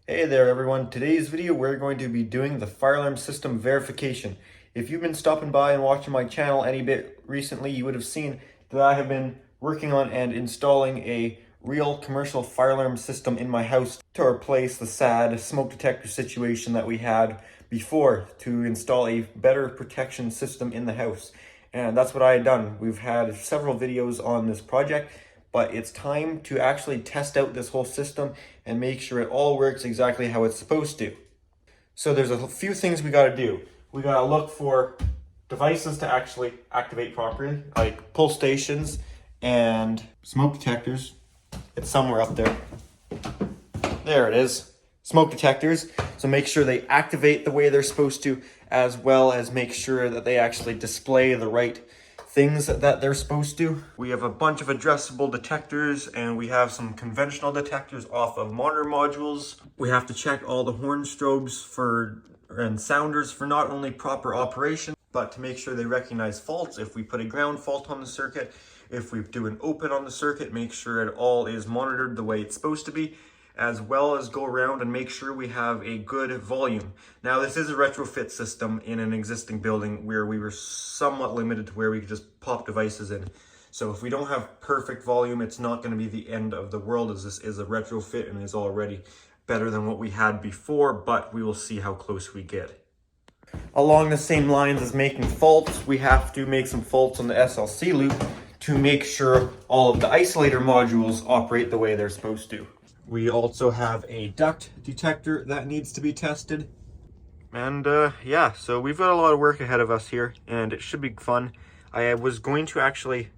Hey there everyone, today's video we're going to be doing the fire alarm system verification. If you've been stopping by and watching my channel any bit recently, you would have seen that I have been working on and installing a real commercial fire alarm system in my house to replace the sad smoke detector situation that we had before, to install a better protection system in the house. And that's what I had done. We've had several videos on this project, but it's time to actually test out this whole system and make sure it all works exactly how it's supposed to. So there's a few things we got to do. We got to look for devices to actually activate properly, like pull stations and smoke detectors. It's somewhere up there. There it is. Smoke detectors. So make sure they activate the way they're supposed to, as well as make sure that they actually display the right things that they're supposed to. We have a bunch of addressable detectors, and we have some conventional detectors off of monitor modules. We have to check all the horn strobes and sounders for not only proper operation, but to make sure they recognize faults. If we put a ground fault on the circuit, if we do an open on the circuit, make sure it all is monitored the way it's supposed to be, as well as go around and make sure we have a good volume. Now, this is a retrofit system in an existing building where we were somewhat limited to where we could just pop devices in. So if we don't have perfect volume, it's not going to be the end of the world, as this is a retrofit and is already better than what we had before, but we will see how close we get. Along the same lines as making faults, we have to make some faults on the SLC loop to make sure all of the isolator modules operate the way they're supposed to. We also have a duct detector that needs to be tested. And yeah, so we've got a lot of work ahead of us here, and it should be fun. I was going to actually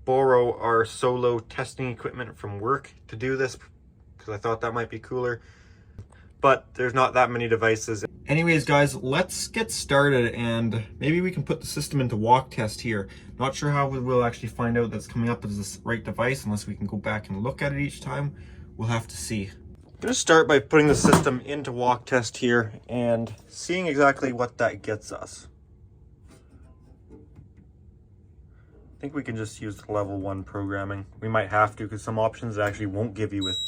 borrow our solo testing equipment from work to do this, because I thought that might be cooler. But there's not that many devices. Anyways, guys, let's get started, and maybe we can put the system into walk test here. Not sure how we'll actually find out that's coming up as the right device, unless we can go back and look at it each time. We'll have to see. I'm going to start by putting the system into walk test here and seeing exactly what that gets us. I think we can just use the level 1 programming. We might have to, because some options it actually won't give you with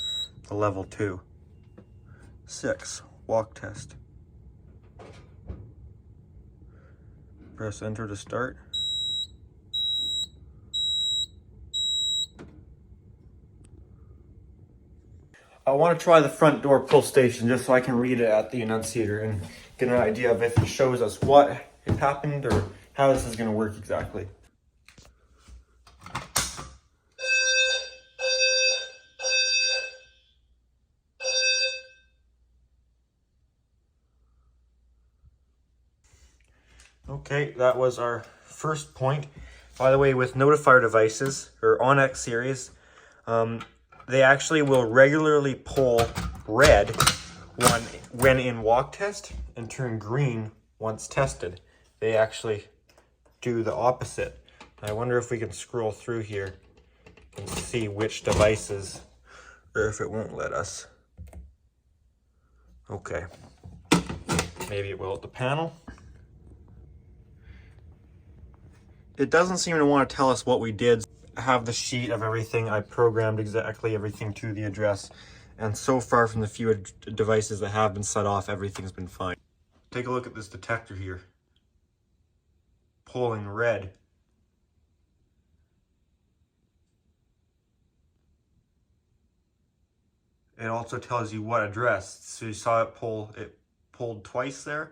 the level 2. 6, walk test. Press enter to start. I want to try the front door pull station just so I can read it at the annunciator and get an idea of if it shows us what has happened or how this is going to work exactly. Okay, that was our first point. By the way, with Notifier devices, or OnX series, they actually will regularly pull red when in walk test and turn green once tested. They actually do the opposite. I wonder if we can scroll through here and see which devices, or if it won't let us. Okay, maybe it will at the panel. It doesn't seem to want to tell us what we did. I have the sheet of everything. I programmed exactly everything to the address. And so far, from the few devices that have been set off, everything's been fine. Take a look at this detector here. Pulling red. It also tells you what address. So you saw it pulled twice there.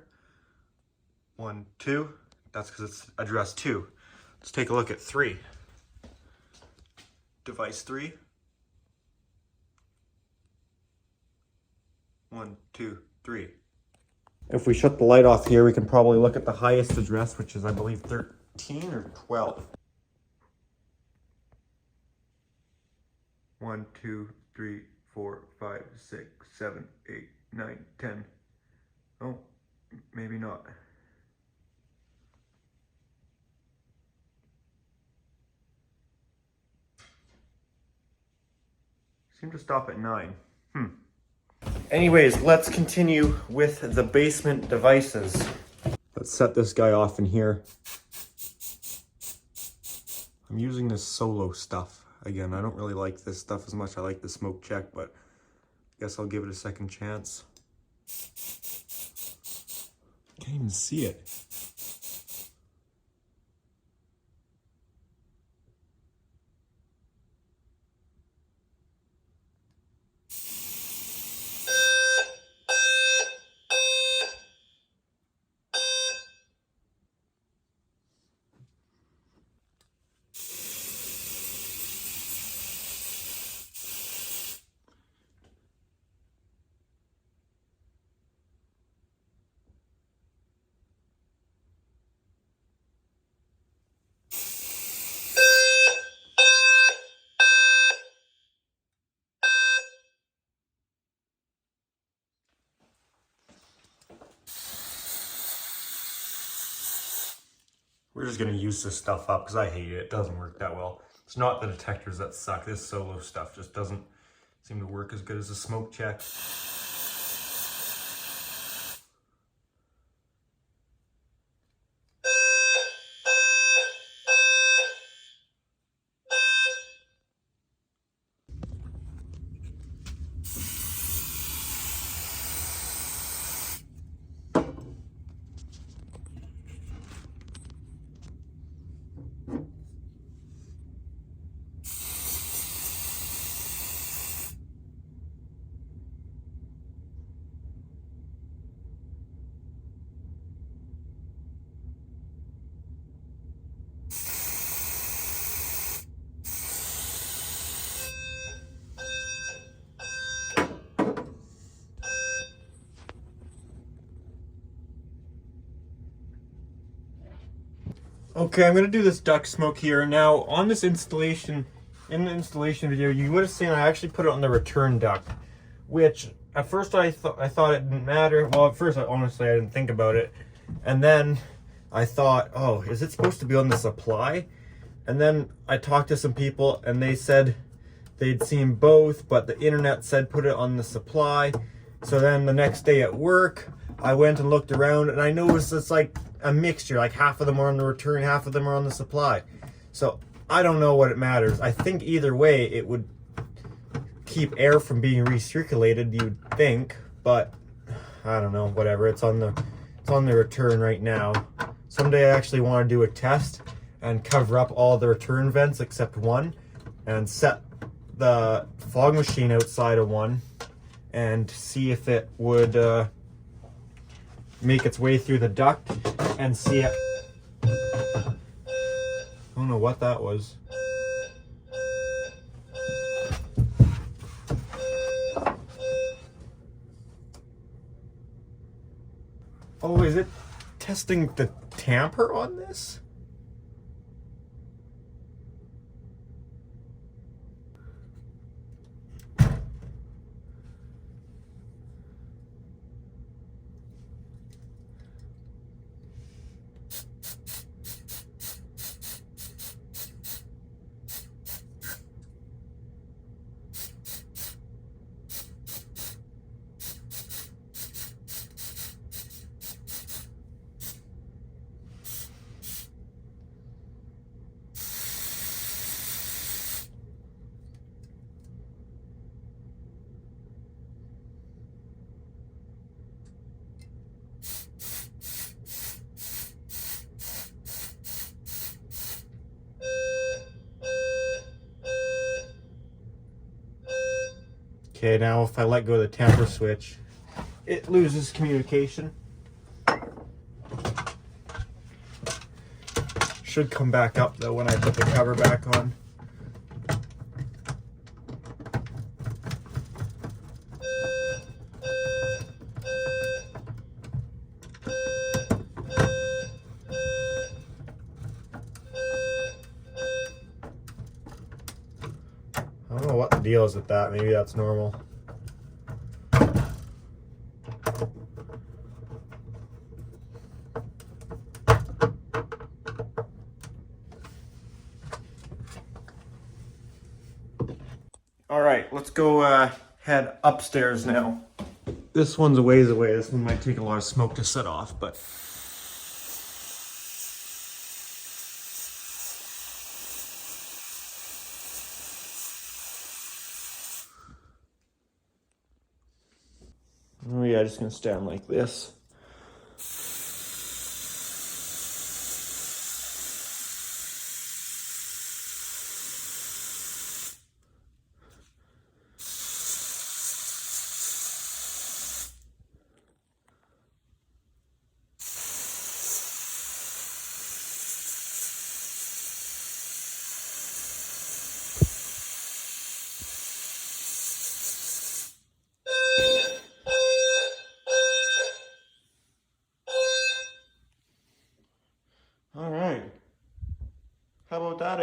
1, 2. That's because it's address 2. Let's take a look at 3. Device 3. 1, 2, 3. If we shut the light off here, we can probably look at the highest address, which is, I believe, 13 or 12. 1, 2, 3, 4, 5, 6, 7, 8, 9, 10. Oh, maybe not. Seem to stop at 9. Anyways, let's continue with the basement devices. Let's set this guy off in here. I'm using this solo stuff. Again, I don't really like this stuff as much. I like the smoke check, but I guess I'll give it a second chance. Can't even see it. We're just gonna use this stuff up because I hate it. It doesn't work that well. It's not the detectors that suck. This solo stuff just doesn't seem to work as good as a smoke check. Okay, I'm gonna do this duct smoke here. Now, on this installation, in the installation video, you would have seen I actually put it on the return duct, which at first I thought it didn't matter. Well, at first, honestly, I didn't think about it. And then I thought, oh, is it supposed to be on the supply? And then I talked to some people and they said they'd seen both, but the internet said put it on the supply. So then the next day at work, I went and looked around and I noticed it's like a mixture, like half of them are on the return, half of them are on the supply. So I don't know what it matters. I think either way it would keep air from being recirculated, you'd think, but I don't know, whatever. It's on the return right now. Someday I actually want to do a test and cover up all the return vents except one and set the fog machine outside of one and see if it would make its way through the duct and see it. I don't know what that was. Oh, is it testing the tamper on this? Okay, now if I let go of the tamper switch, it loses communication. Should come back up though when I put the cover back on. I don't know what the deal is with that. Maybe that's normal. All right, let's go head upstairs now. This one's a ways away. This one might take a lot of smoke to set off, but oh yeah, just gonna stand like this.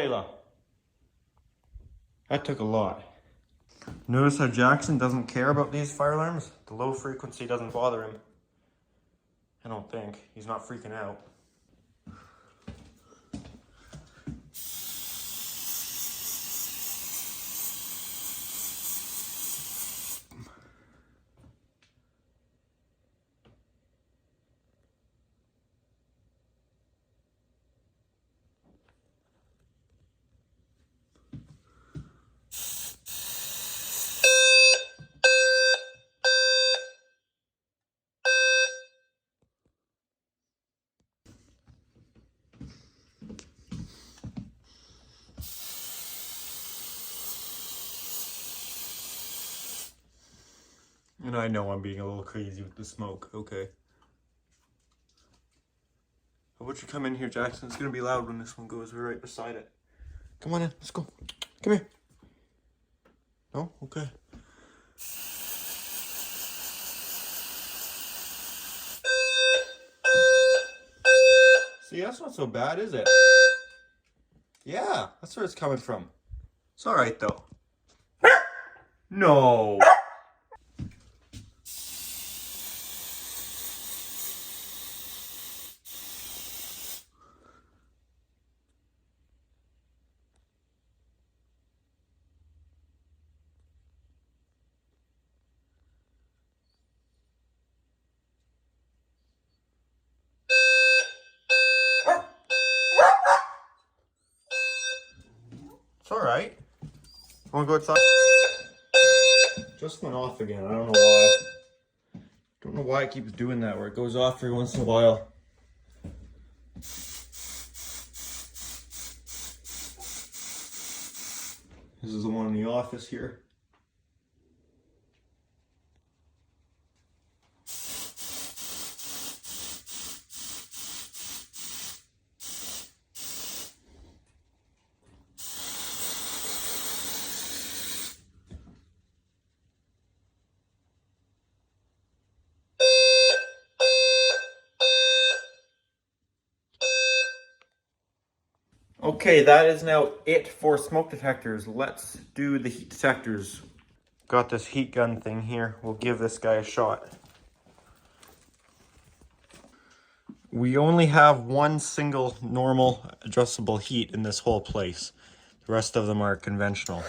Ayla? That took a lot. Notice how Jackson doesn't care about these fire alarms? The low frequency doesn't bother him. I don't think. He's not freaking out. And I know I'm being a little crazy with the smoke, okay. How about you come in here, Jackson? It's gonna be loud when this one goes. We're right beside it. Come on in, let's go. Come here. No? Okay. See, that's not so bad, is it? Yeah, that's where it's coming from. It's alright though. No. It's alright. Wanna go outside? Just went off again. I don't know why. Don't know why it keeps doing that, where it goes off every once in a while. This is the one in the office here. Okay, that is now it for smoke detectors. Let's do the heat detectors. Got this heat gun thing here. We'll give this guy a shot. We only have one single normal addressable heat in this whole place. The rest of them are conventional.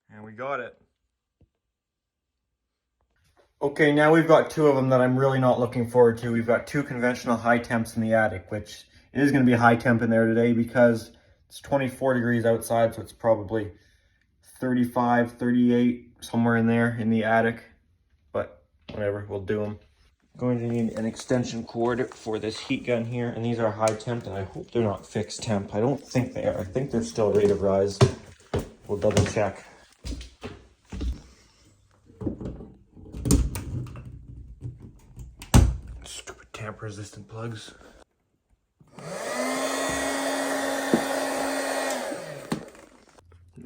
And we got it. Okay, now we've got two of them that I'm really not looking forward to. We've got two conventional high temps in the attic, which it is going to be a high temp in there today because it's 24 degrees outside, so it's probably 35, 38, somewhere in there in the attic. But whatever, we'll do them. Going to need an extension cord for this heat gun here, and these are high temp, and I hope they're not fixed temp. I don't think they are. I think they're still rate of rise. We'll double check. Stupid tamper-resistant plugs.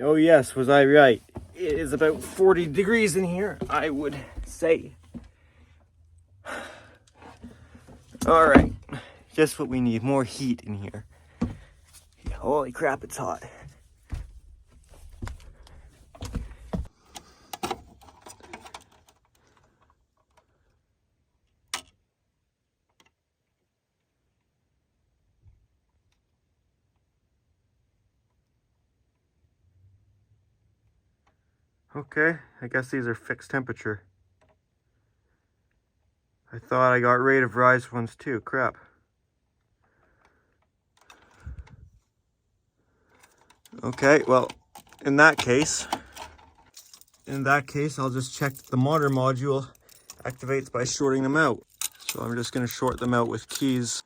Oh yes, was I right? It is about 40 degrees in here, I would say. All right, just what we need, more heat in here. Holy crap, it's hot. Okay, I guess these are fixed temperature. I thought I got rate of rise ones too, crap. Okay, well, in that case, I'll just check that the monitor module activates by shorting them out. So I'm just gonna short them out with keys.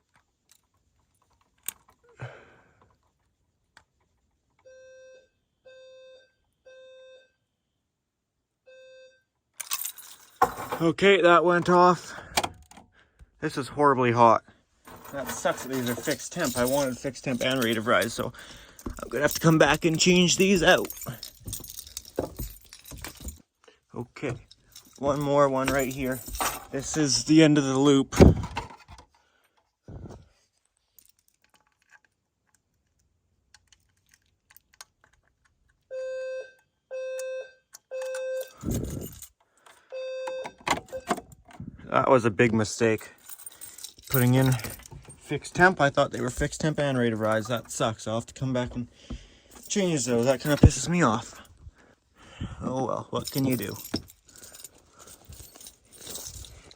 Okay, that went off. This is horribly hot. That sucks that these are fixed temp. I wanted fixed temp and rate of rise, so I'm gonna have to come back and change these out. Okay, one more one right here. This is the end of the loop. That was a big mistake. Putting in fixed temp, I thought they were fixed temp and rate of rise. That sucks. I'll have to come back and change those. That kind of pisses me off. Oh well, what can you do?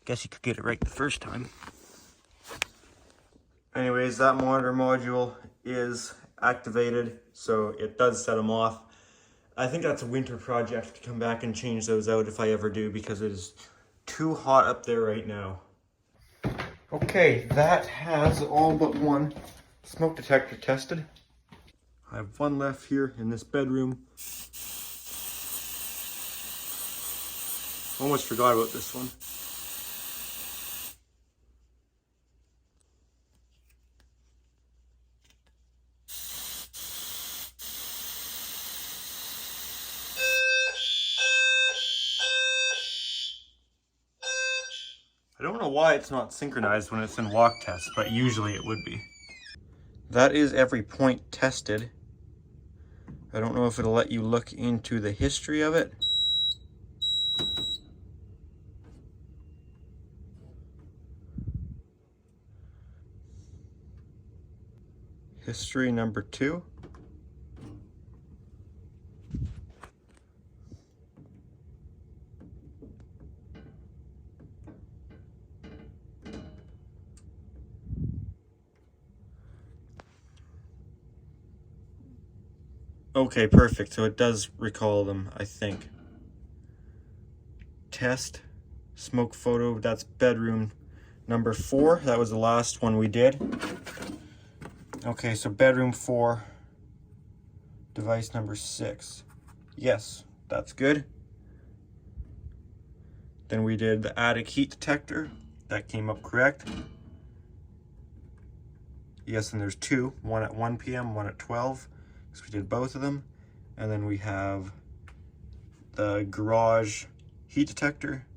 Guess you could get it right the first time. Anyways, that monitor module is activated, so it does set them off. I think that's a winter project to come back and change those out if I ever do, because it is too hot up there right now. Okay, that has all but one smoke detector tested. I have one left here in this bedroom. Almost forgot about this one. I don't know why it's not synchronized when it's in walk test, but usually it would be. That is every point tested. I don't know if it'll let you look into the history of it. History number 2. Okay, perfect. So it does recall them, I think. Test, smoke photo, that's bedroom number 4. That was the last one we did. Okay, so bedroom 4, device number 6. Yes, that's good. Then we did the attic heat detector. That came up correct. Yes, and there's 2. One at 1 p.m., one at 12. So we did both of them. And then we have the garage heat detector.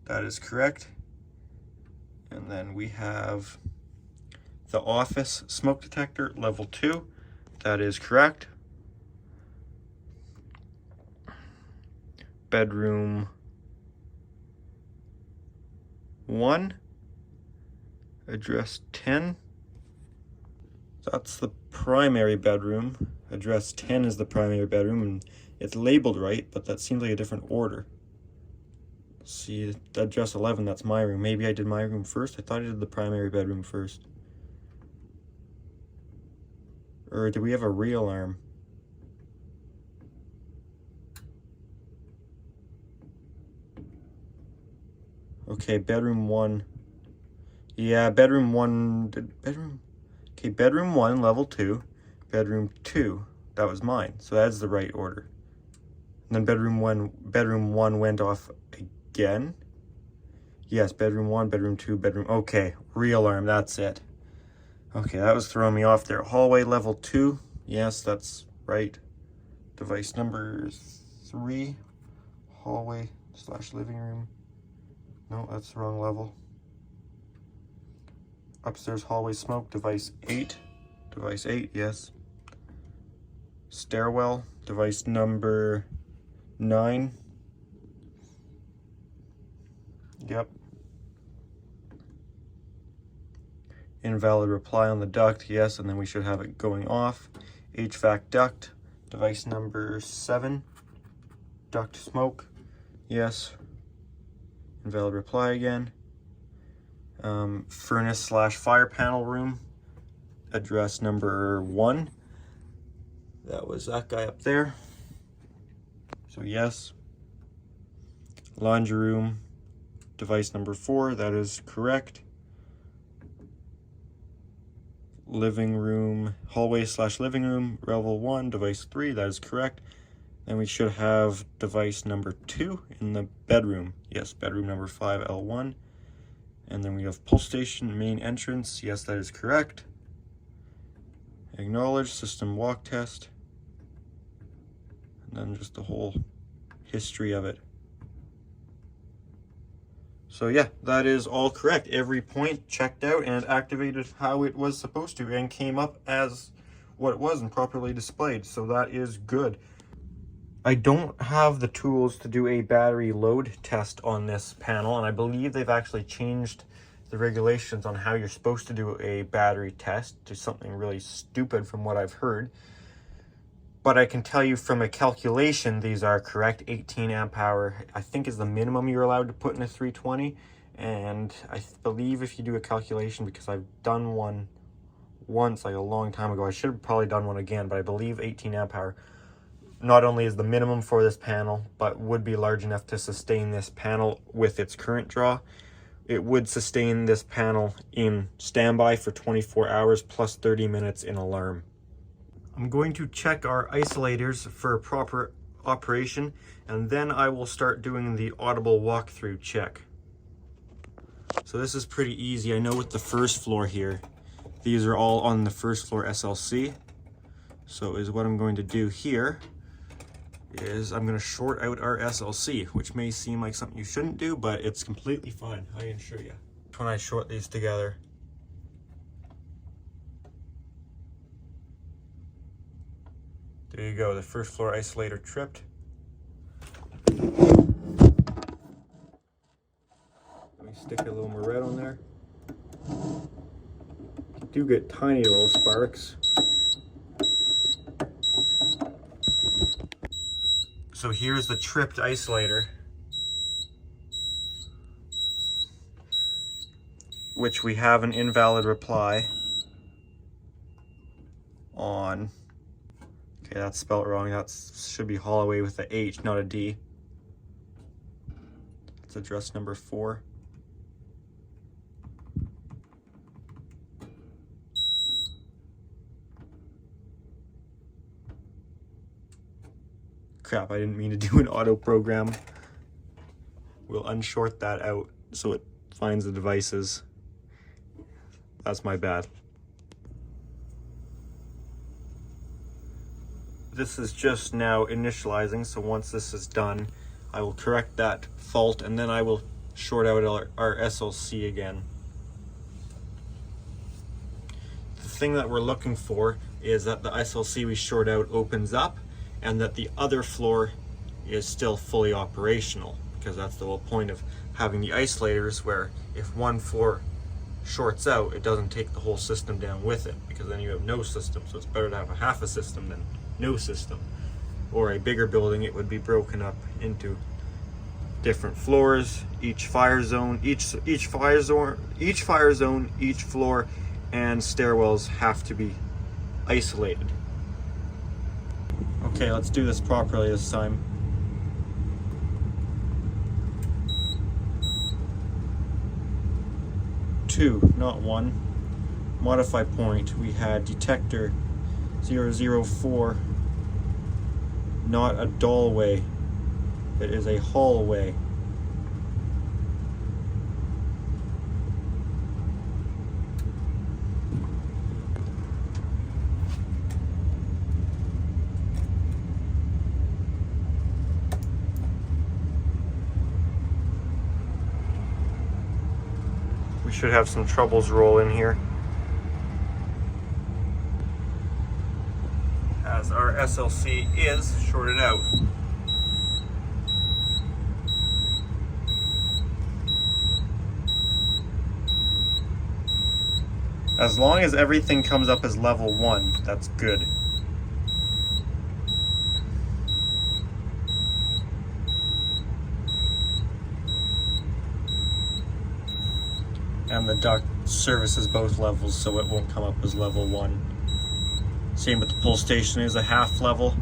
That is correct. And then we have the office smoke detector, level 2. That is correct. Bedroom 1, address 10. That's the primary bedroom. Address 10 is the primary bedroom, and it's labeled right, but that seems like a different order. See, address 11, that's my room. Maybe I did my room first. I thought I did the primary bedroom first. Or do we have a re-alarm? Okay, bedroom 1. Yeah, bedroom 1, okay, bedroom 1, level 2. Bedroom 2, that was mine. So that's the right order. And then bedroom 1 went off again. Yes, bedroom 1, bedroom 2, bedroom, okay, re-alarm, that's it. Okay, that was throwing me off there. Hallway level 2, yes, that's right. Device number 3, hallway / living room. No, that's the wrong level. Upstairs hallway smoke, device 8. Device 8, yes. Stairwell, device number 9. Yep. Invalid reply on the duct, yes, and then we should have it going off. HVAC duct, device number 7. Duct smoke, yes. Invalid reply again. Furnace / fire panel room, address number 1. That was that guy up there. So yes. Laundry room, device number 4, that is correct. Living room, hallway / living room, level 1, device 3, that is correct. Then we should have device number 2 in the bedroom. Yes, bedroom number 5L1. And then we have pulse station main entrance. Yes, that is correct. Acknowledge system walk test. And then just the whole history of it. So yeah, that is all correct. Every point checked out and activated how it was supposed to and came up as what it was and properly displayed. So that is good. I don't have the tools to do a battery load test on this panel, and I believe they've actually changed the regulations on how you're supposed to do a battery test to something really stupid from what I've heard. But I can tell you from a calculation, these are correct. 18 amp hour, I think, is the minimum you're allowed to put in a 320. And I believe if you do a calculation, because I've done one once, like a long time ago, I should have probably done one again, but I believe 18 amp hour not only is the minimum for this panel, but would be large enough to sustain this panel with its current draw. It would sustain this panel in standby for 24 hours plus 30 minutes in alarm. I'm going to check our isolators for proper operation, and then I will start doing the Audible walkthrough check. So this is pretty easy. I know with the first floor here, these are all on the first floor SLC. So is what I'm going to do here is I'm going to short out our SLC, which may seem like something you shouldn't do, but it's completely fine, I assure you. When I short these together, there you go, the first floor isolator tripped. Let me stick a little more red on there. You do get tiny little sparks. So here's the tripped isolator, which we have an invalid reply on. Okay, that's spelled wrong. That should be Holloway with a H, not a D. That's address number 4. Crap, I didn't mean to do an auto program. We'll unshort that out so it finds the devices. That's my bad. This is just now initializing, so once this is done, I will correct that fault and then I will short out our SLC again. The thing that we're looking for is that the SLC we short out opens up and that the other floor is still fully operational, because that's the whole point of having the isolators, where if one floor shorts out, it doesn't take the whole system down with it, because then you have no system. So it's better to have a half a system than no system. Or a bigger building, it would be broken up into different floors, each fire zone, each floor and stairwells have to be isolated. Okay, let's do this properly this time. Two, not one. Modify point, we had detector 004, not a doorway, it is a hallway. We should have some troubles roll in here, as our SLC is shorted out. As long as everything comes up as level 1, that's good. And the duct services both levels, so it won't come up as level 1. Same with the pull station, is a half level.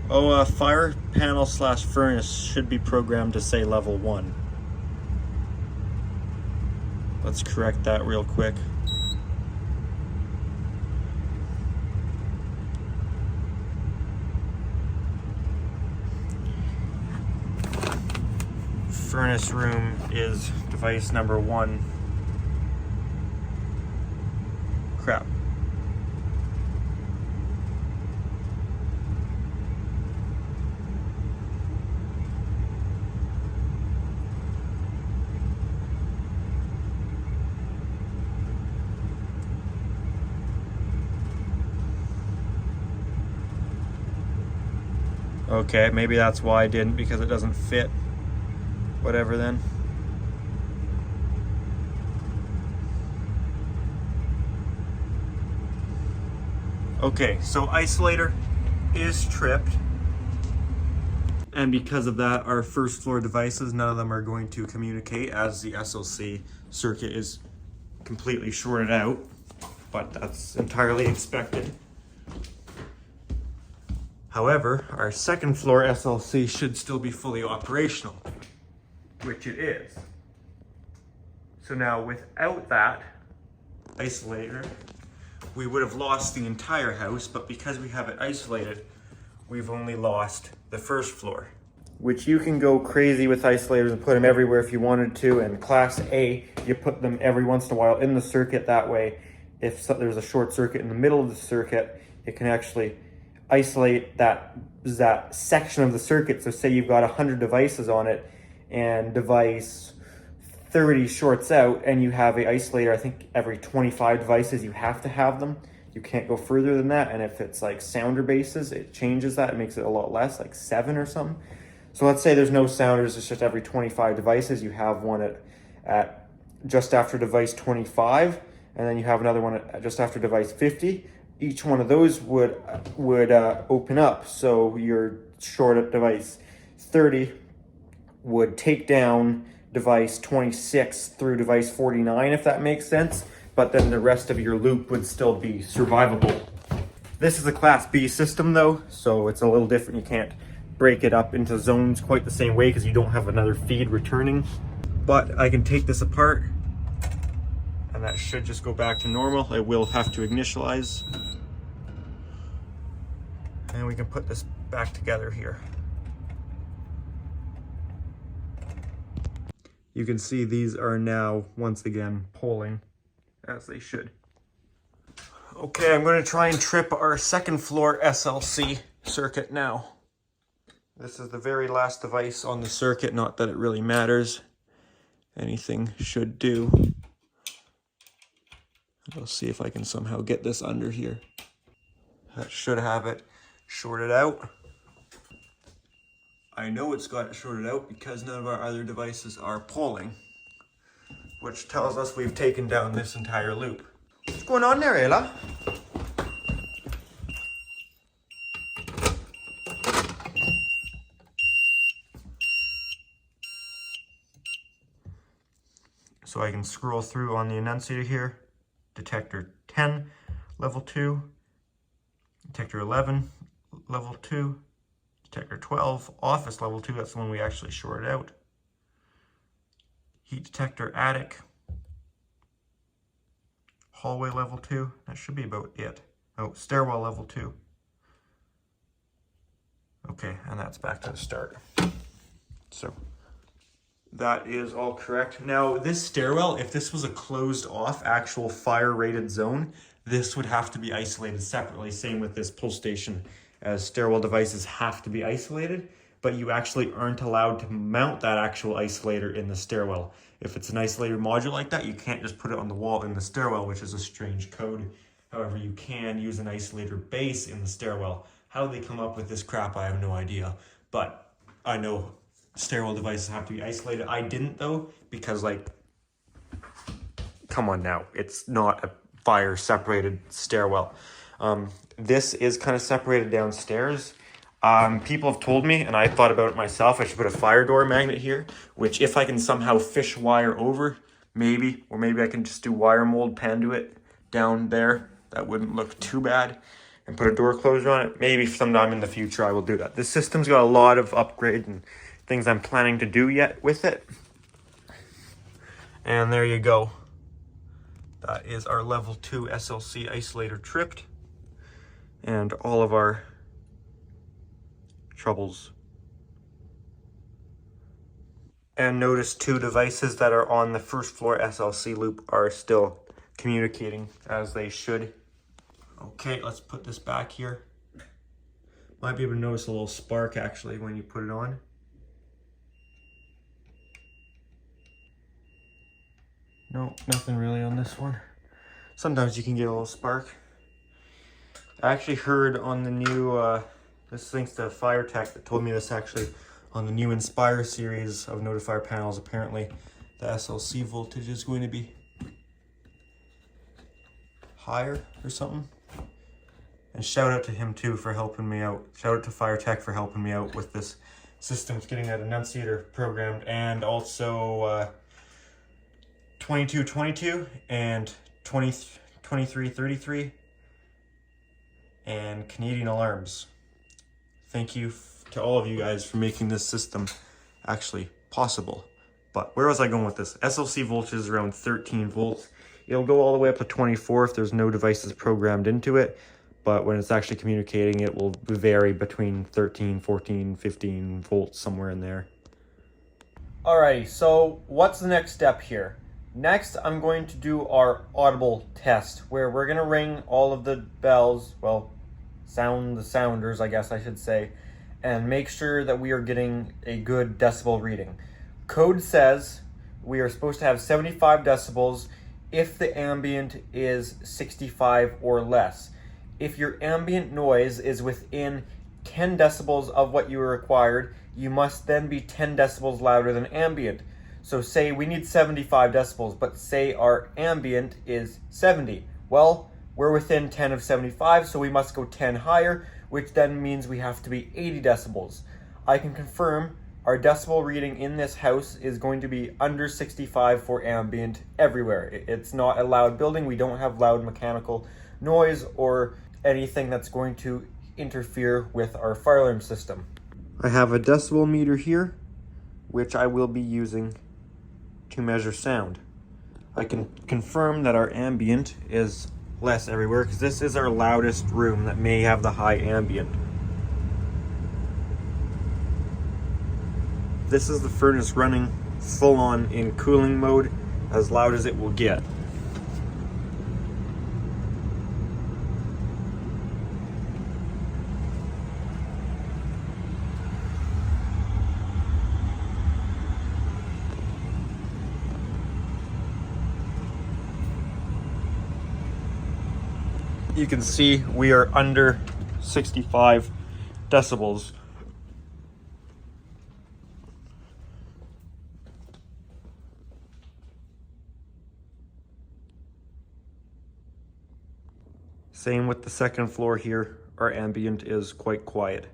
Oh, fire panel / furnace should be programmed to say level 1. Let's correct that real quick. furnace room is device number 1. Crap. Okay, maybe that's why I didn't, because it doesn't fit. Whatever then. Okay, so isolator is tripped. And because of that, our first floor devices, none of them are going to communicate as the SLC circuit is completely shorted out, but that's entirely expected. However, our second floor SLC should still be fully operational, which it is. So now without that isolator, we would have lost the entire house, but because we have it isolated, we've only lost the first floor. Which you can go crazy with isolators and put them everywhere if you wanted to, and class A, you put them every once in a while in the circuit. That way, if there's a short circuit in the middle of the circuit, it can actually isolate that section of the circuit. So say you've got 100 devices on it and device 30 shorts out and you have a isolator, I think every 25 devices you have to have them. You can't go further than that. And if it's like sounder bases, it changes that. It makes it a lot less, like 7 or something. So let's say there's no sounders, it's just every 25 devices. You have one at just after device 25, and then you have another one at just after device 50. Each one of those would open up. So your short at device 30 would take down device 26 through device 49, if that makes sense. But then the rest of your loop would still be survivable. This is a class B system though, so it's a little different. You can't break it up into zones quite the same way because you don't have another feed returning. But I can take this apart and that should just go back to normal. It will have to initialize. And we can put this back together here. You can see these are now, once again, polling as they should. Okay, I'm going to try and trip our second floor SLC circuit now. This is the very last device on the circuit, not that it really matters. Anything should do. I'll see if I can somehow get this under here. That should have it shorted out. I know it's got it shorted out because none of our other devices are polling, which tells us we've taken down this entire loop. What's going on there, Ayla? So I can scroll through on the annunciator here. Detector 10, level 2. Detector 11, level 2. Detector 12, office level 2. That's the one we actually shorted out. Heat detector, attic. Hallway level 2. That should be about it. Oh, stairwell level 2. Okay, and that's back to the start. So that is all correct. Now this stairwell, if this was a closed off actual fire rated zone, this would have to be isolated separately. Same with this pull station, as stairwell devices have to be isolated, but you actually aren't allowed to mount that actual isolator in the stairwell. If it's an isolator module like that, you can't just put it on the wall in the stairwell, which is a strange code. However, you can use an isolator base in the stairwell. How they come up with this crap, I have no idea, but I know stairwell devices have to be isolated. I didn't though, because like, come on now, it's not a fire separated stairwell. This is kind of separated downstairs. People have told me, and I thought about it myself, I should put a fire door magnet here, which if I can somehow fish wire over, maybe, or maybe I can just do wire mold Panduit down there. That wouldn't look too bad. And put a door closure on it. Maybe sometime in the future I will do that. This system's got a lot of upgrades and things I'm planning to do yet with it. And there you go. That is our level 2 SLC isolator tripped. And all of our troubles And notice two devices that are on the first floor SLC loop are still communicating as they should. Okay, let's put this back here. Might be able to notice a little spark actually when you put it on. No, nothing really on this one. Sometimes you can get a little spark. I actually heard on the new, this thanks to Fire Tech that told me this actually, on the new Inspire series of Notifier panels, apparently the SLC voltage is going to be higher or something. And shout out to him too for helping me out. Shout out to Fire Tech for helping me out with this system, getting that annunciator programmed, and also 2222 and 2333 and Canadian alarms. Thank you to all of you guys for making this system actually possible. But where was I going with this? SLC voltage is around 13 volts. It'll go all the way up to 24 if there's no devices programmed into it. But when it's actually communicating, it will vary between 13, 14, 15 volts, somewhere in there. Alrighty, so what's the next step here? Next, I'm going to do our Audible test, where we're going to ring all of the bells, well, sound the sounders, I guess I should say, and make sure that we are getting a good decibel reading. Code says we are supposed to have 75 decibels if the ambient is 65 or less. If your ambient noise is within 10 decibels of what you are required, you must then be 10 decibels louder than ambient. So say we need 75 decibels, but say our ambient is 70. Well, we're within 10 of 75, so we must go 10 higher, which then means we have to be 80 decibels. I can confirm our decibel reading in this house is going to be under 65 for ambient everywhere. It's not a loud building. We don't have loud mechanical noise or anything that's going to interfere with our fire alarm system. I have a decibel meter here, which I will be using to measure sound. I can confirm that our ambient is less everywhere because this is our loudest room that may have the high ambient. This is the furnace running full on in cooling mode, as loud as it will get. You can see we are under 65 decibels. Same with the second floor here. Our ambient is quite quiet.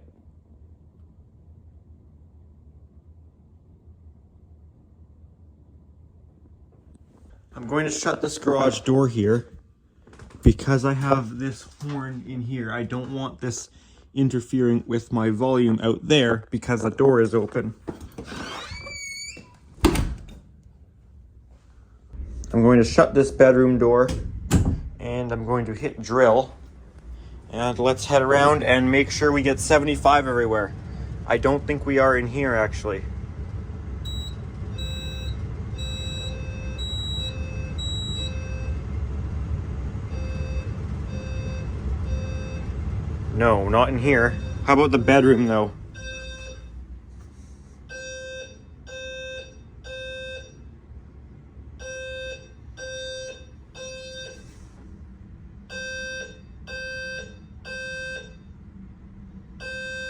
I'm going to shut this garage door here because I have this horn in here. I don't want this interfering with my volume out there because the door is open. I'm going to shut this bedroom door and I'm going to hit drill. And let's head around and make sure we get 75 everywhere. I don't think we are in here actually. No, not in here. How about the bedroom though?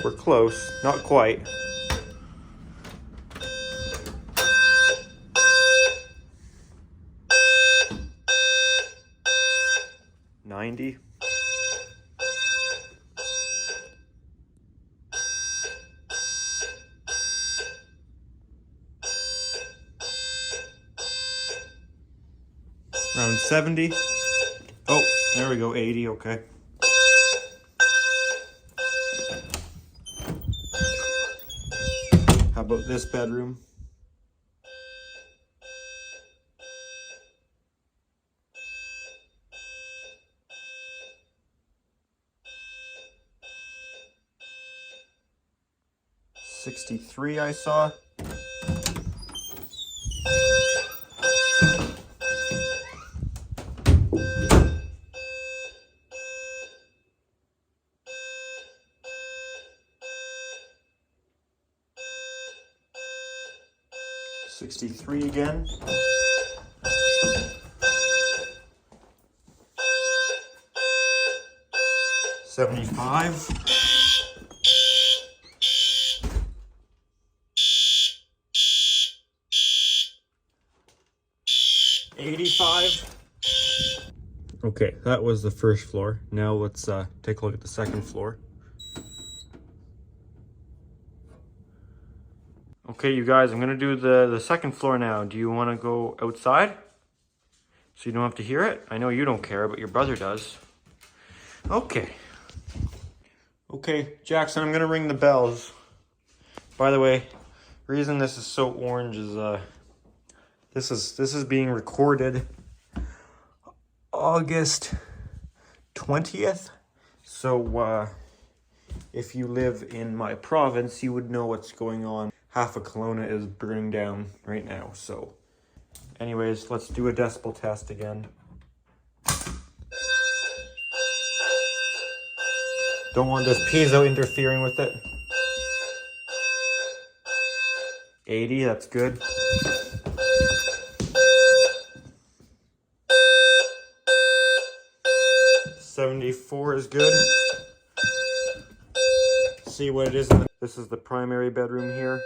We're close, not quite. $90. Around 70. Oh, there we go, 80, okay. How about this bedroom? $63 I saw. 63 again. 75. 85. Okay, that was the first floor. Now let's take a look at the second floor. Okay, you guys, I'm gonna do the second floor now. Do you want to go outside so you don't have to hear it? I know you don't care, but your brother does. Okay. Okay, Jackson, I'm gonna ring the bells. By the way, reason this is so orange is this is being recorded August 20th. So if you live in my province, you would know what's going on. Half of Kelowna is burning down right now. So anyways, let's do a decibel test again. Don't want this piezo interfering with it. 80, that's good. 74 is good. See what it is. This is the primary bedroom here.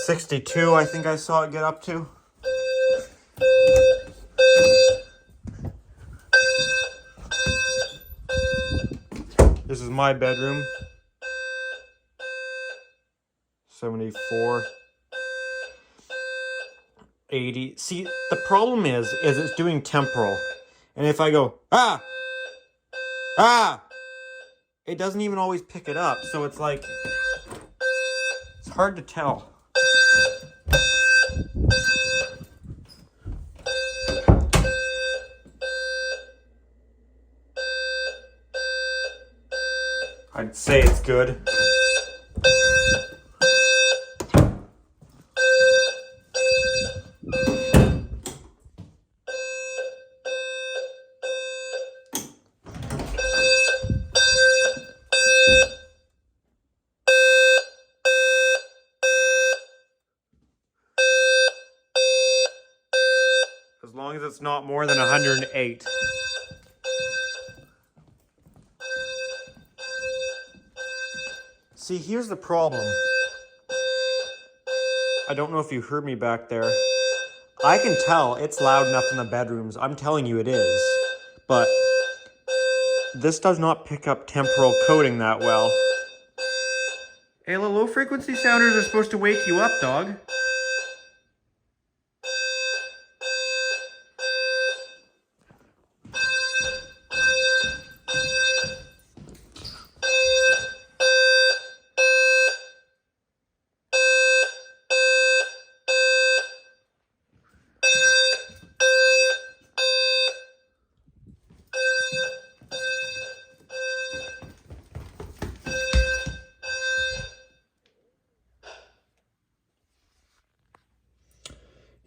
$62, I think I saw it get up to. This is my bedroom. 74. 80. See, the problem is it's doing temporal. And if I go, ah, it doesn't even always pick it up. So it's like, it's hard to tell. I'd say it's good. As long as it's not more than 108. See, here's the problem. I don't know if you heard me back there. I can tell it's loud enough in the bedrooms. I'm telling you it is. But this does not pick up temporal coding that well. Hey, low frequency sounders are supposed to wake you up, dog.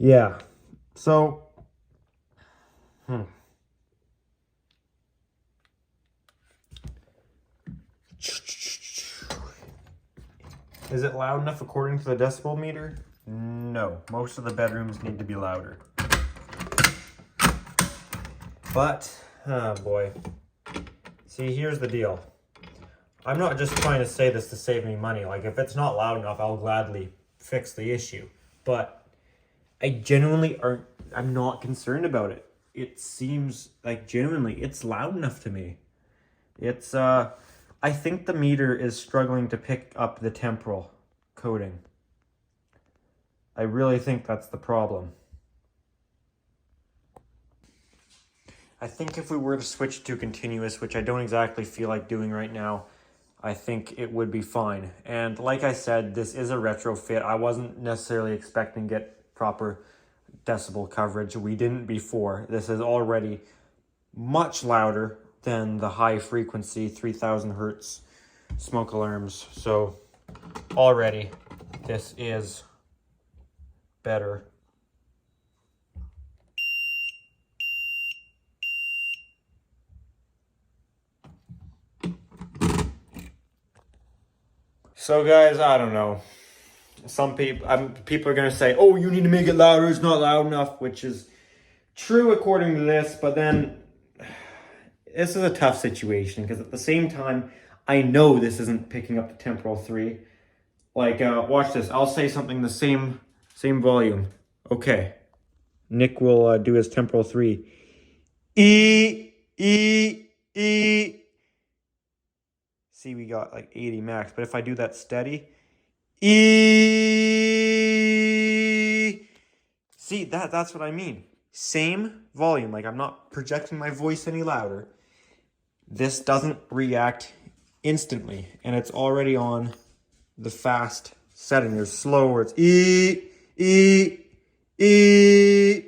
Yeah, so, Is it loud enough according to the decibel meter? No, most of the bedrooms need to be louder. But, oh boy. See, here's the deal. I'm not just trying to say this to save me money. Like, if it's not loud enough, I'll gladly fix the issue. But I genuinely I'm not concerned about it. It seems like genuinely it's loud enough to me. It's, I think the meter is struggling to pick up the temporal coding. I really think that's the problem. I think if we were to switch to continuous, which I don't exactly feel like doing right now, I think it would be fine. And like I said, this is a retrofit. I wasn't necessarily expecting to get proper decibel coverage. We didn't before. This is already much louder than the high frequency 3000 hertz smoke alarms. So already this is better. So guys, I don't know. Some people are gonna say, "Oh, you need to make it louder. It's not loud enough," which is true according to this. But then, this is a tough situation because at the same time, I know this isn't picking up the temporal 3. Like, watch this. I'll say something the same volume. Okay. Nick will do his temporal 3. E, E, E. See, we got like 80 max. But if I do that steady, E. See, that's what I mean. Same volume. Like, I'm not projecting my voice any louder. This doesn't react instantly. And it's already on the fast setting. There's slow where it's E, E, E.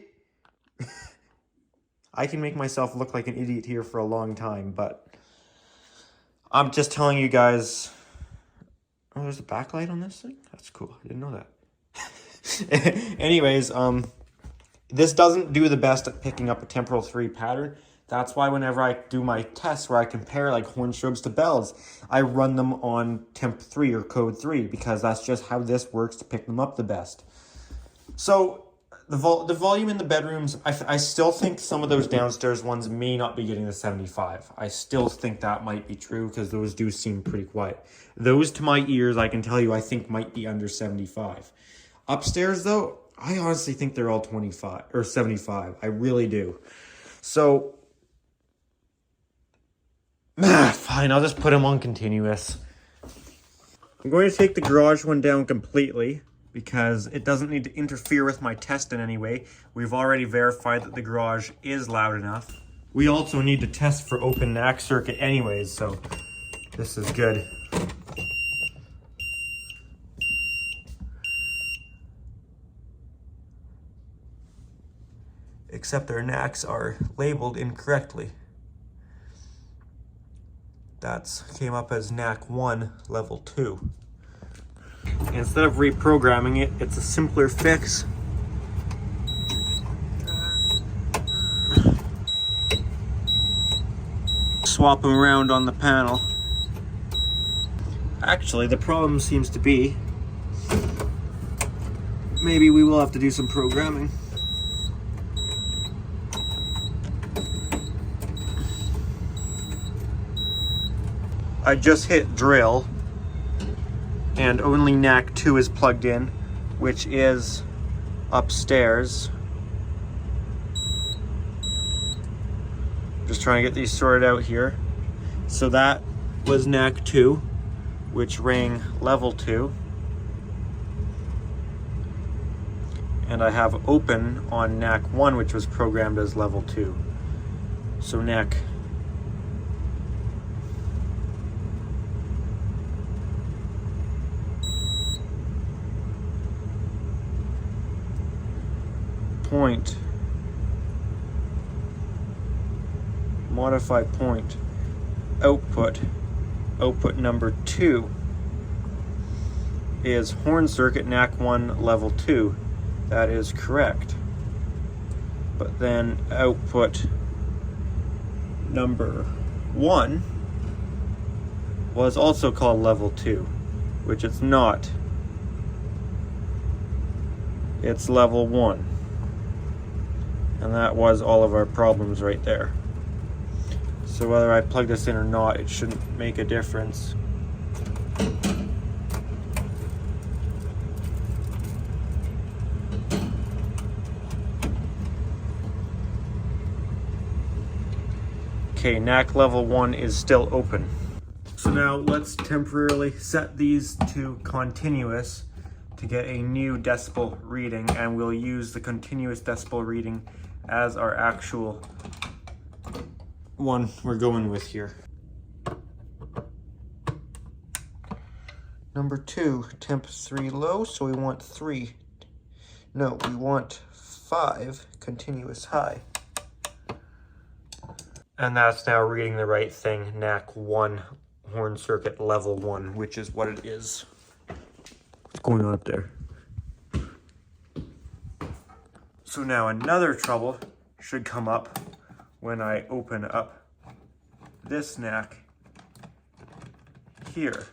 I can make myself look like an idiot here for a long time, but I'm just telling you guys. Oh, there's a backlight on this thing? That's cool. I didn't know that. Anyways, this doesn't do the best at picking up a temporal 3 pattern. That's why whenever I do my tests where I compare like horn strokes to bells, I run them on temp 3 or code 3 because that's just how this works to pick them up the best. So the volume in the bedrooms, I still think some of those downstairs ones may not be getting the 75. I still think that might be true because those do seem pretty quiet. Those to my ears, I can tell you, I think might be under 75. Upstairs though, I honestly think they're all 25 or 75. I really do. So, fine, I'll just put them on continuous. I'm going to take the garage one down completely because it doesn't need to interfere with my test in any way. We've already verified that the garage is loud enough. We also need to test for open NAC circuit anyways, so this is good. Except their NACs are labeled incorrectly. That came up as NAC 1 level 2. Instead of reprogramming it, it's a simpler fix. Swap them around on the panel. Actually, the problem seems to be maybe we will have to do some programming. I just hit drill and only NAC 2 is plugged in, which is upstairs. Just trying to get these sorted out here. So that was NAC 2, which rang level 2. And I have open on NAC 1, which was programmed as level 2. So NAC point, modify point, output number 2 is horn circuit NAC 1 level 2. That is correct. But then output number 1 was also called level 2, which it's not. It's level 1. And that was all of our problems right there. So whether I plug this in or not, it shouldn't make a difference. Okay, NAC level 1 is still open. So now let's temporarily set these to continuous to get a new decibel reading, and we'll use the continuous decibel reading as our actual one we're going with here. Number 2, temp 3 low, so we want 3. No, we want 5 continuous high. And that's now reading the right thing, NAC 1 horn circuit level 1, which is what it is. What's going on up there? So now another trouble should come up when I open up this neck here.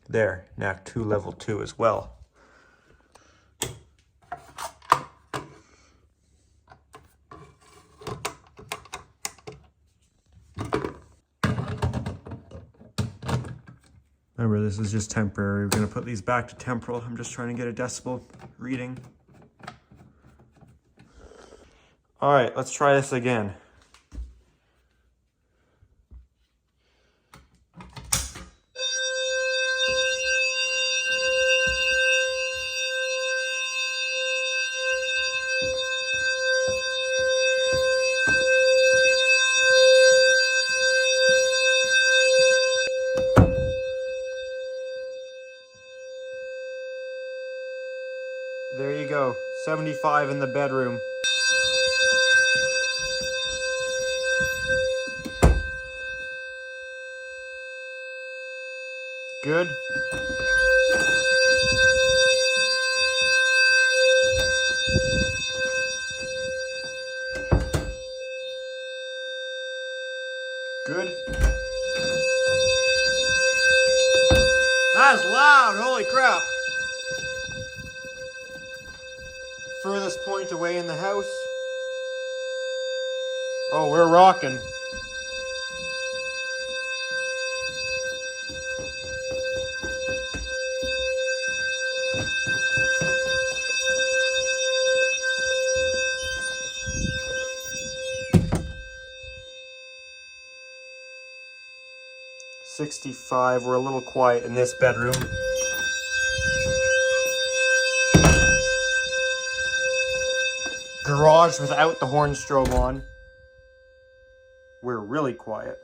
There, neck 2, level 2 as well. Remember, this is just temporary. We're going to put these back to temporal. I'm just trying to get a decibel reading. All right, let's try this again. There you go, 75 in the bedroom. Good. Good. That's loud, holy crap. Furthest point away in the house. Oh, we're rocking. $65, we're a little quiet in this bedroom. Garage without the horn strobe on. We're really quiet.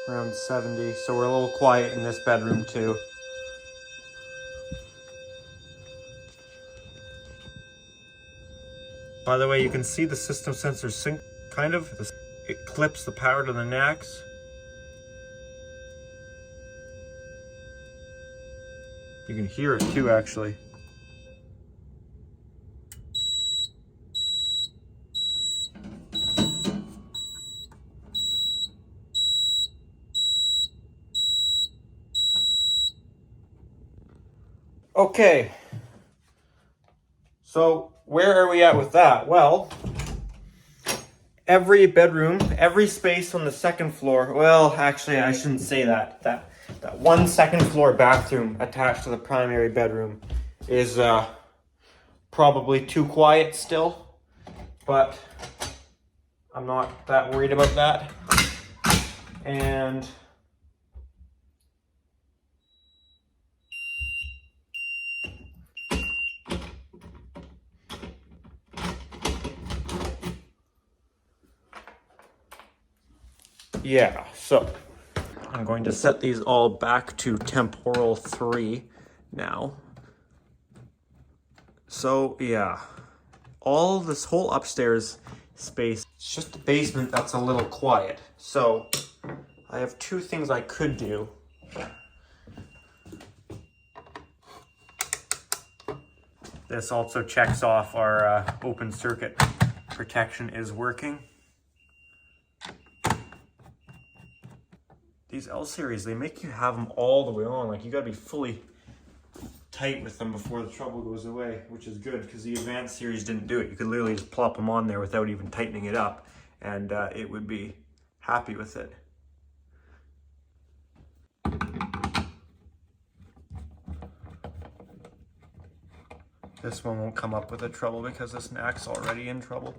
Around 70, so we're a little quiet in this bedroom too. By the way, you can see the system sensor sync, kind of. It clips the power to the NACs. You can hear it too, actually. Okay, so where are we at with that? Well, every bedroom, every space on the second floor, well, actually I shouldn't say that. That one second floor bathroom attached to the primary bedroom is probably too quiet still, but I'm not that worried about that. And yeah, so I'm going to set these all back to temporal 3 now. So yeah, all this whole upstairs space, it's just the basement that's a little quiet. So I have two things I could do. This also checks off our open circuit protection is working. These L series, they make you have them all the way on. Like, you gotta be fully tight with them before the trouble goes away, which is good because the advanced series didn't do it. You could literally just plop them on there without even tightening it up, and it would be happy with it. This one won't come up with a trouble because this NAC's already in trouble.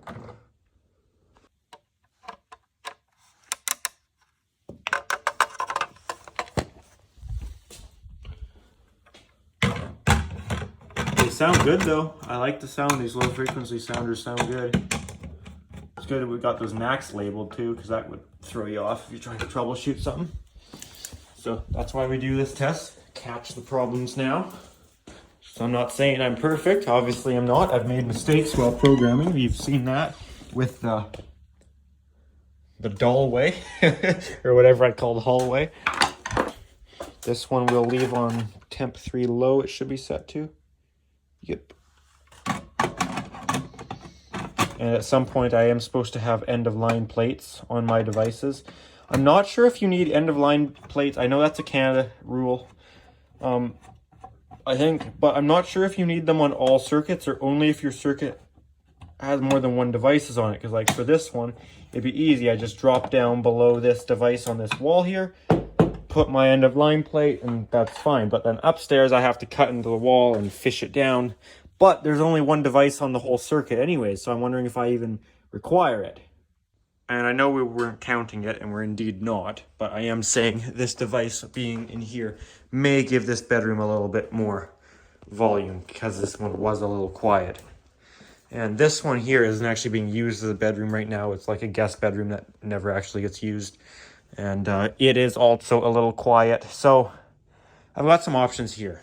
sound good though. I like the sound. These low frequency sounders sound good. It's good that we got those NACs labeled too, because that would throw you off if you're trying to troubleshoot something. So that's why we do this test. Catch the problems now. So I'm not saying I'm perfect. Obviously I'm not. I've made mistakes while programming. You've seen that with the dull way or whatever I call the hallway. This one we'll leave on temp 3 low. It should be set to. Yep. And at some point I am supposed to have end of line plates on my devices. I'm not sure if you need end of line plates. I know that's a Canada rule. I think, but I'm not sure if you need them on all circuits or only if your circuit has more than one devices on it. Because like for this one, it'd be easy. I just drop down below this device on this wall here, put my end of line plate, and that's fine. But then upstairs I have to cut into the wall and fish it down. But there's only one device on the whole circuit anyway, so I'm wondering if I even require it. And I know we weren't counting it, and we're indeed not, but I am saying this device being in here may give this bedroom a little bit more volume, because this one was a little quiet. And this one here isn't actually being used as a bedroom right now. It's like a guest bedroom that never actually gets used. And it is also a little quiet. So I've got some options here.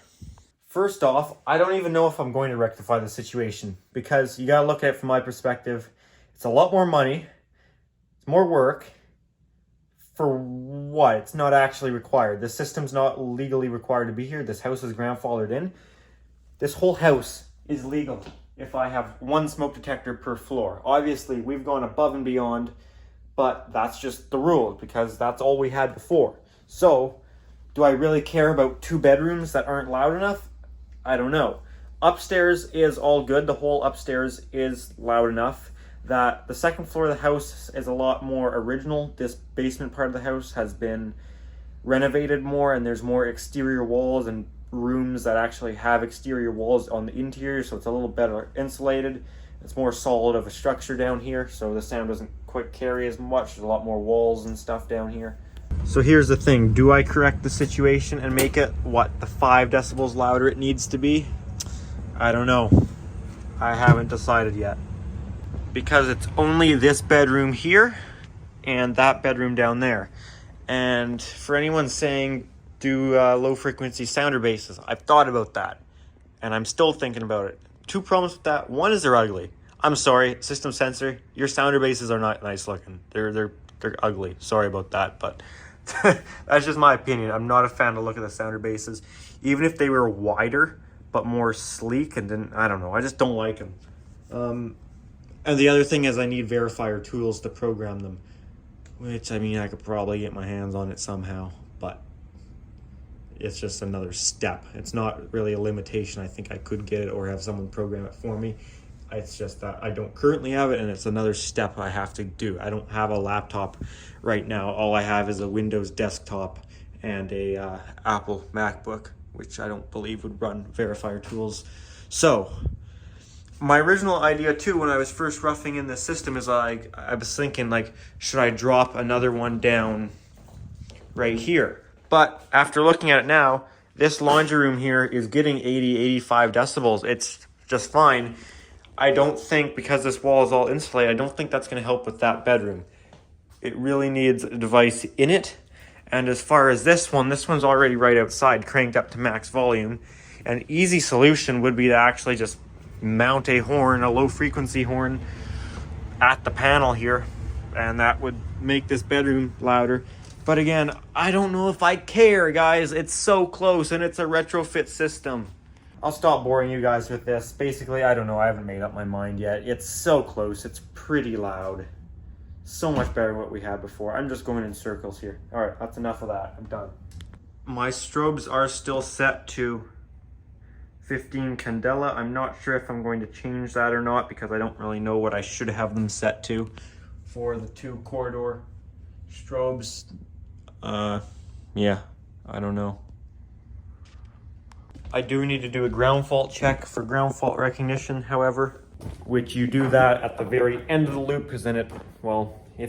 First off, I don't even know if I'm going to rectify the situation, because you gotta look at it from my perspective. It's a lot more money. It's more work. For what? It's not actually required. This system's not legally required to be here. This house is grandfathered in. This whole house is legal if I have one smoke detector per floor. Obviously, we've gone above and beyond, but that's just the rule because that's all we had before. So, do I really care about 2 bedrooms that aren't loud enough? I don't know. Upstairs is all good. The whole upstairs is loud enough that the second floor of the house is a lot more original. This basement part of the house has been renovated more, and there's more exterior walls and rooms that actually have exterior walls on the interior, so it's a little better insulated. It's more solid of a structure down here, so the sound doesn't quite carry as much. There's a lot more walls and stuff down here. So here's the thing. Do I correct the situation and make it, the 5 decibels louder it needs to be? I don't know. I haven't decided yet. Because it's only this bedroom here and that bedroom down there. And for anyone saying do low frequency sounder bases, I've thought about that and I'm still thinking about it. 2 problems with that. One is they're ugly. I'm sorry, system sensor, your sounder bases are not nice looking. They're ugly. Sorry about that, but that's just my opinion. I'm not a fan of the look of the sounder bases. Even if they were wider but more sleek, and then I don't know, I just don't like them. And the other thing is I need verifier tools to program them, which, I mean, I could probably get my hands on it somehow, but it's just another step. It's not really a limitation. I think I could get it or have someone program it for me. It's just that I don't currently have it, and it's another step I have to do. I don't have a laptop right now. All I have is a Windows desktop and a Apple MacBook, which I don't believe would run verifier tools. So my original idea too, when I was first roughing in this system, is I was thinking, like, should I drop another one down right here? But after looking at it now, this laundry room here is getting 80, 85 decibels. It's just fine. I don't think, because this wall is all insulated, I don't think that's going to help with that bedroom. It really needs a device in it. And as far as this one's already right outside, cranked up to max volume. An easy solution would be to actually just mount a horn, a low frequency horn, at the panel here, and that would make this bedroom louder. But again, I don't know if I care, guys. It's so close, and it's a retrofit system. I'll stop boring you guys with this. Basically, I don't know. I haven't made up my mind yet. It's so close. It's pretty loud. So much better than what we had before. I'm just going in circles here. All right, that's enough of that. I'm done. My strobes are still set to 15 candela. I'm not sure if I'm going to change that or not, because I don't really know what I should have them set to for the 2 corridor strobes. Yeah, I don't know. I do need to do a ground fault check for ground fault recognition, however, which you do that at the very end of the loop, because then if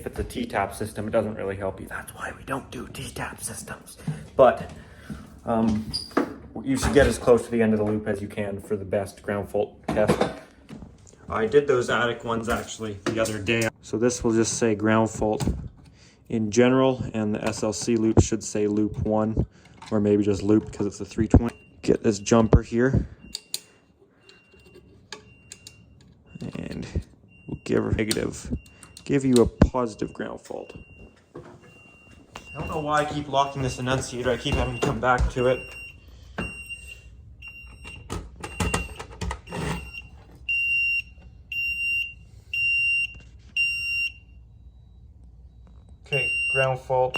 it's a T-tap system, it doesn't really help you. That's why we don't do T-tap systems. But you should get as close to the end of the loop as you can for the best ground fault test. I did those attic ones actually the other day. So this will just say ground fault in general, and the SLC loop should say loop 1, or maybe just loop because it's a 320. Get this jumper here, and we'll give you a positive ground fault. I don't know why I keep locking this annunciator. I keep having to come back to it. Okay, ground fault.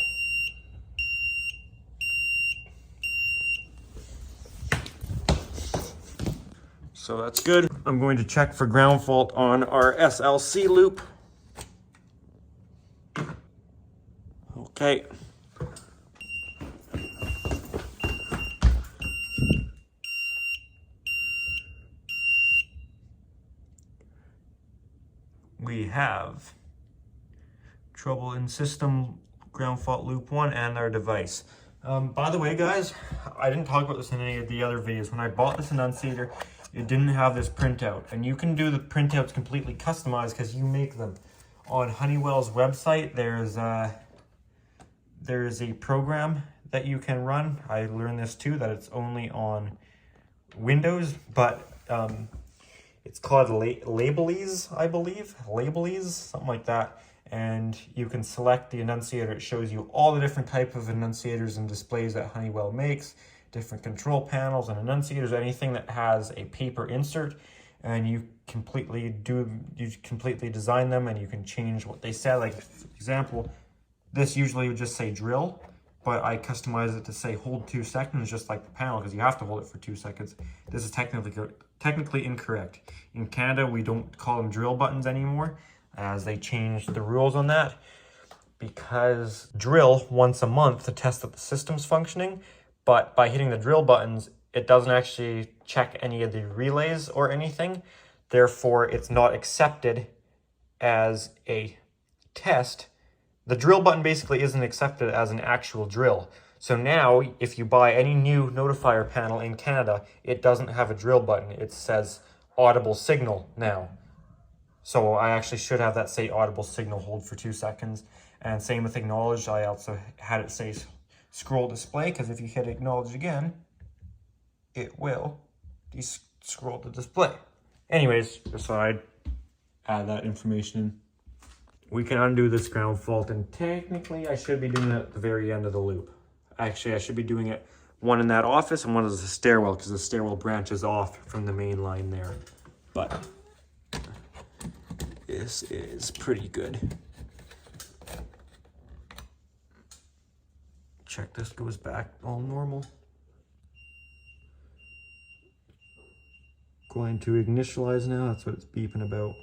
So that's good. I'm going to check for ground fault on our SLC loop. Okay. We have trouble in system ground fault loop 1 and our device. By the way, guys, I didn't talk about this in any of the other videos. When I bought this annunciator, it didn't have this printout, and you can do the printouts completely customized because you make them. On Honeywell's website, there's a program that you can run. I learned this too, that it's only on Windows, but it's called Labelies, I believe. Labelies, something like that. And you can select the annunciator. It shows you all the different type of annunciators and displays that Honeywell makes, different control panels and annunciators, anything that has a paper insert, and you completely design them, and you can change what they say. Like, for example, this usually would just say drill, but I customize it to say hold 2 seconds, just like the panel, because you have to hold it for 2 seconds. This is technically incorrect. In Canada, we don't call them drill buttons anymore, as they changed the rules on that, because drill once a month to test that the system's functioning, but by hitting the drill buttons, it doesn't actually check any of the relays or anything. Therefore, it's not accepted as a test. The drill button basically isn't accepted as an actual drill. So now, if you buy any new Notifier panel in Canada, it doesn't have a drill button. It says audible signal now. So I actually should have that say audible signal, hold for 2 seconds. And same with acknowledge. I also had it say scroll display, because if you hit acknowledge again, it will scroll the display. Anyways, just thought I'd add that information in. We can undo this ground fault, and technically I should be doing it at the very end of the loop. Actually, I should be doing it one in that office and one is the stairwell, because the stairwell branches off from the main line there. But this is pretty good. Check this goes back all normal. Going to initialize now, that's what it's beeping about.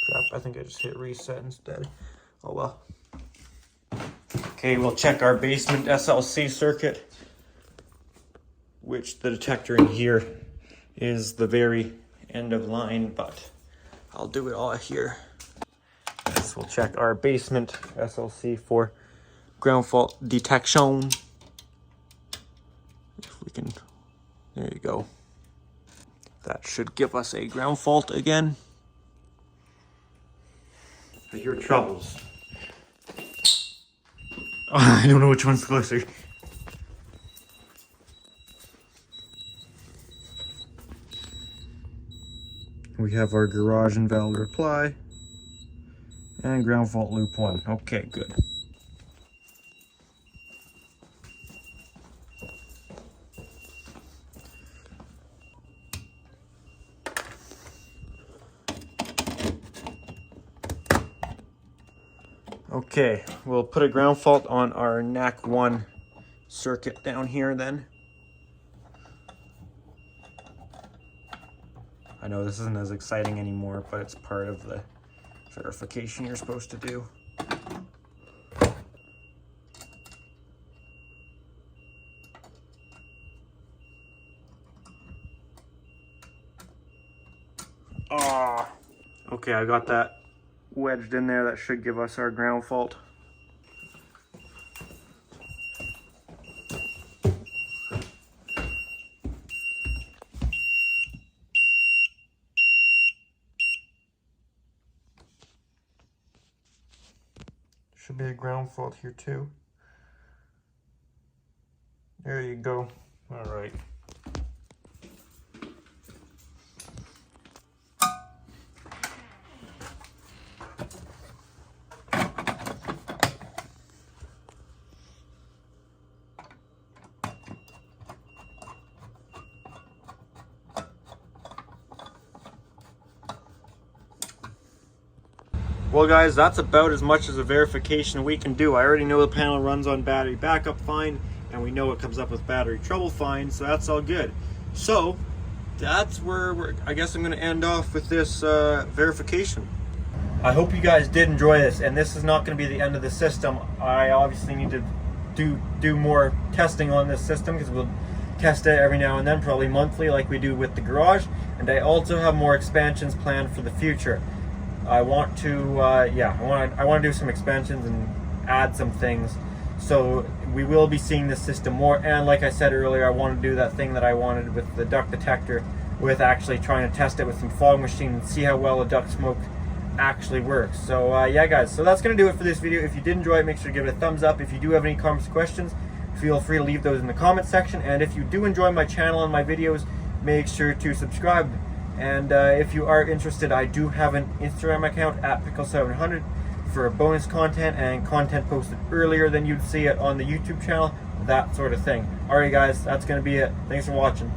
Crap, I think I just hit reset instead. Oh well. Okay, we'll check our basement SLC circuit, which the detector in here is the very end of line, but I'll do it all here. Next, we'll check our basement SLC for ground fault detection. If we can, there you go. That should give us a ground fault again. Your troubles. Oh, I don't know which one's closer. We have our garage invalid reply and ground fault loop 1. Okay, good. Okay, we'll put a ground fault on our NAC 1 circuit down here then. I know this isn't as exciting anymore, but it's part of the verification you're supposed to do. Ah, okay, I got that wedged in there. That should give us our ground fault. Should be a ground fault here too. There you go. All right. Well guys, that's about as much as a verification we can do. I already know the panel runs on battery backup fine, and we know it comes up with battery trouble fine, so that's all good. So that's where I guess I'm going to end off with this verification. I hope you guys did enjoy this, and this is not going to be the end of the system. I obviously need to do more testing on this system, because we'll test it every now and then, probably monthly like we do with the garage, and I also have more expansions planned for the future. I want to, I want to do some expansions and add some things. So we will be seeing this system more. And like I said earlier, I want to do that thing that I wanted with the duct detector, with actually trying to test it with some fog machine and see how well the duct smoke actually works. So yeah guys, so that's going to do it for this video. If you did enjoy it, make sure to give it a thumbs up. If you do have any comments or questions, feel free to leave those in the comment section. And if you do enjoy my channel and my videos, make sure to subscribe. And if you are interested, I do have an Instagram account at Pickle700 for bonus content and content posted earlier than you'd see it on the YouTube channel, that sort of thing. Alright guys, that's going to be it. Thanks for watching.